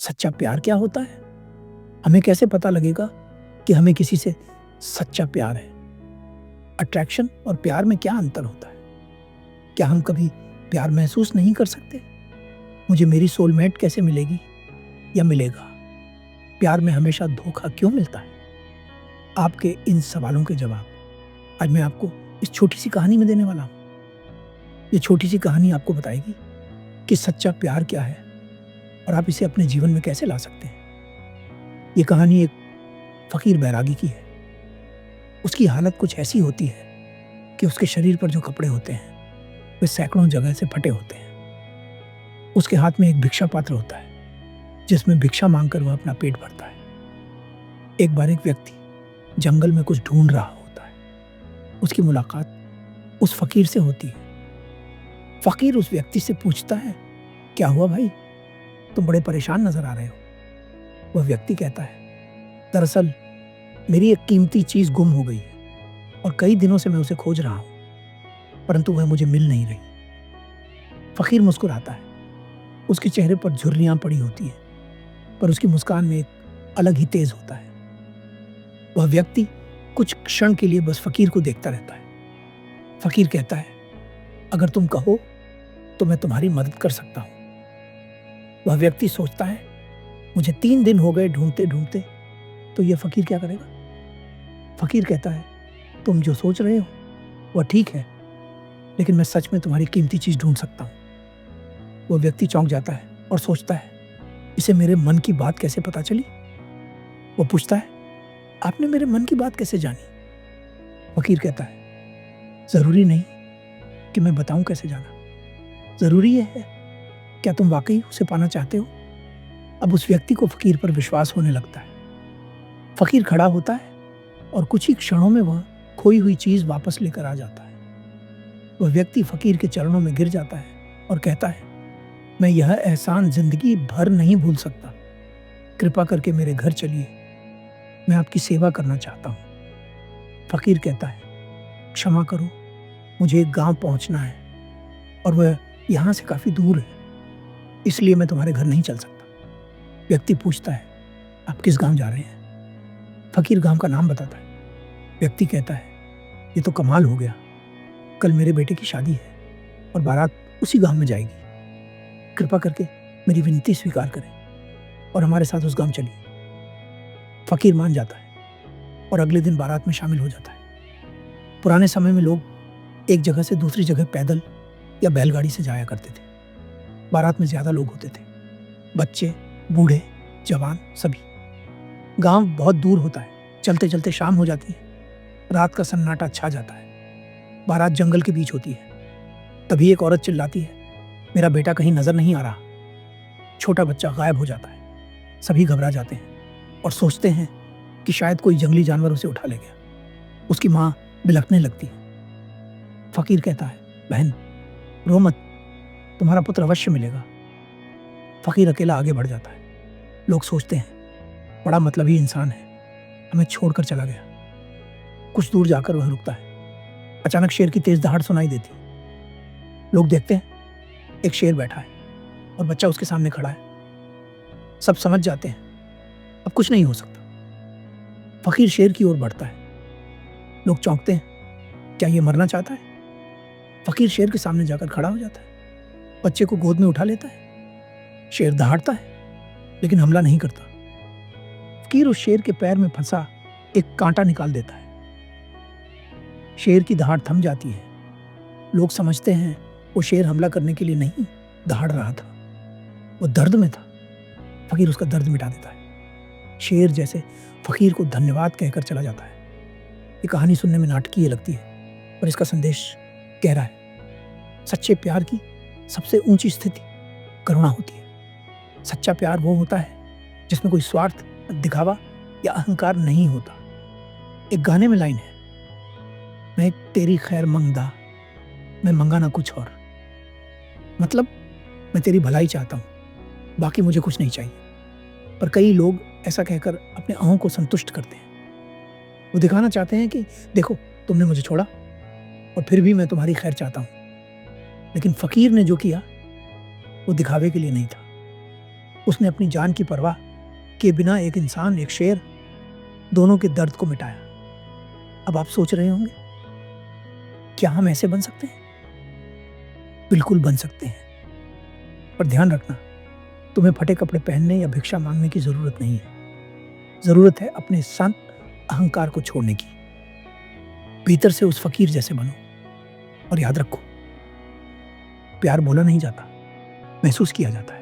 सच्चा प्यार क्या होता है? हमें कैसे पता लगेगा कि हमें किसी से सच्चा प्यार है? अट्रैक्शन और प्यार में क्या अंतर होता है? क्या हम कभी प्यार महसूस नहीं कर सकते? मुझे मेरी सोलमेट कैसे मिलेगी या मिलेगा? प्यार में हमेशा धोखा क्यों मिलता है? आपके इन सवालों के जवाब आज मैं आपको इस छोटी सी कहानी में देने वाला हूँ। ये छोटी सी कहानी आपको बताएगी कि सच्चा प्यार क्या है और आप इसे अपने जीवन में कैसे ला सकते हैं। ये कहानी एक फकीर बैरागी की है। उसकी हालत कुछ ऐसी होती है कि उसके शरीर पर जो कपड़े होते हैं वे सैकड़ों जगह से फटे होते हैं। उसके हाथ में एक भिक्षा पात्र होता है जिसमें भिक्षा मांगकर वह अपना पेट भरता है। एक बार एक व्यक्ति जंगल में कुछ ढूंढ रहा होता है। उसकी मुलाकात उस फकीर से होती है। फकीर उस व्यक्ति से पूछता है, क्या हुआ भाई, तुम बड़े परेशान नजर आ रहे हो। वह व्यक्ति कहता है, दरअसल मेरी एक कीमती चीज गुम हो गई है और कई दिनों से मैं उसे खोज रहा हूं, परंतु वह मुझे मिल नहीं रही। फकीर मुस्कुराता है। उसके चेहरे पर झुर्रियां पड़ी होती हैं, पर उसकी मुस्कान में एक अलग ही तेज होता है। वह व्यक्ति कुछ क्षण के लिए बस फकीर को देखता रहता है। फकीर कहता है, अगर तुम कहो तो मैं तुम्हारी मदद कर सकता हूं। वह व्यक्ति सोचता है, मुझे 3 दिन हो गए ढूंढते ढूंढते, तो यह फकीर क्या करेगा। फकीर कहता है, तुम जो सोच रहे हो वह ठीक है, लेकिन मैं सच में तुम्हारी कीमती चीज ढूंढ सकता हूं। वह व्यक्ति चौंक जाता है और सोचता है, इसे मेरे मन की बात कैसे पता चली। वो पूछता है, आपने मेरे मन की बात कैसे जानी। फकीर कहता है, जरूरी नहीं कि मैं बताऊं कैसे जाना, जरूरी यह है क्या तुम वाकई उसे पाना चाहते हो। अब उस व्यक्ति को फकीर पर विश्वास होने लगता है। फकीर खड़ा होता है और कुछ ही क्षणों में वह खोई हुई चीज वापस लेकर आ जाता है। वह व्यक्ति फकीर के चरणों में गिर जाता है और कहता है, मैं यह एहसान जिंदगी भर नहीं भूल सकता। कृपा करके मेरे घर चलिए, मैं आपकी सेवा करना चाहता हूँ। फकीर कहता है, क्षमा करो, मुझे एक गांव पहुंचना है और वह यहाँ से काफी दूर है, इसलिए मैं तुम्हारे घर नहीं चल सकता। व्यक्ति पूछता है, आप किस गांव जा रहे हैं। फकीर गांव का नाम बताता है। व्यक्ति कहता है, ये तो कमाल हो गया, कल मेरे बेटे की शादी है और बारात उसी गांव में जाएगी। कृपा करके मेरी विनती स्वीकार करें और हमारे साथ उस गांव चलिए। फकीर मान जाता है और अगले दिन बारात में शामिल हो जाता है। पुराने समय में लोग एक जगह से दूसरी जगह पैदल या बैलगाड़ी से जाया करते थे। बारात में ज्यादा लोग होते थे, बच्चे, बूढ़े, जवान, सभी। गांव बहुत दूर होता है। चलते चलते शाम हो जाती है। रात का सन्नाटा छा जाता है। बारात जंगल के बीच होती है। तभी एक औरत चिल्लाती है, मेरा बेटा कहीं नजर नहीं आ रहा। छोटा बच्चा गायब हो जाता है। सभी घबरा जाते हैं और सोचते हैं कि शायद कोई जंगली जानवर उसे उठा ले गया। उसकी मां बिलखने लगती है। फकीर कहता है, बहन रो मत, तुम्हारा पुत्र अवश्य मिलेगा। फकीर अकेला आगे बढ़ जाता है। लोग सोचते हैं, बड़ा मतलबी इंसान है, हमें छोड़कर चला गया। कुछ दूर जाकर वह रुकता है। अचानक शेर की तेज दहाड़ सुनाई देती। लोग देखते हैं, एक शेर बैठा है और बच्चा उसके सामने खड़ा है। सब समझ जाते हैं, अब कुछ नहीं हो सकता। फकीर शेर की ओर बढ़ता है। लोग चौंकते हैं, क्या ये मरना चाहता है। फकीर शेर के सामने जाकर खड़ा हो जाता है। बच्चे को गोद में उठा लेता है। शेर दहाड़ता है लेकिन हमला नहीं करता। फकीर उस शेर के पैर में फंसा एक कांटा निकाल देता है। शेर की दहाड़ थम जाती है। लोग समझते हैं वो शेर हमला करने के लिए नहीं दहाड़ रहा था, वो दर्द में था। फकीर उसका दर्द मिटा देता है। शेर जैसे फकीर को धन्यवाद कहकर चला जाता है। ये कहानी सुनने में नाटकीय लगती है, पर इसका संदेश गहरा है। सच्चे प्यार की सबसे ऊंची स्थिति करुणा होती है। सच्चा प्यार वो होता है जिसमें कोई स्वार्थ, दिखावा या अहंकार नहीं होता। एक गाने में लाइन है, मैं तेरी खैर मंगदा, मैं मंगा ना कुछ और। मतलब मैं तेरी भलाई चाहता हूं, बाकी मुझे कुछ नहीं चाहिए। पर कई लोग ऐसा कहकर अपने अहों को संतुष्ट करते हैं। वो दिखाना चाहते हैं कि देखो तुमने मुझे छोड़ा और फिर भी मैं तुम्हारी खैर चाहता हूं। लेकिन फकीर ने जो किया वो दिखावे के लिए नहीं था, उसने अपनी जान की परवाह किए बिना एक इंसान, एक शेर, दोनों के दर्द को मिटाया। अब आप सोच रहे होंगे, क्या हम ऐसे बन सकते हैं? बिल्कुल बन सकते हैं। पर ध्यान रखना, तुम्हें फटे कपड़े पहनने या भिक्षा मांगने की जरूरत नहीं है। जरूरत है अपने संत अहंकार को छोड़ने की। भीतर से उस फकीर जैसे बनो। और याद रखो, प्यार बोला नहीं जाता, महसूस किया जाता है।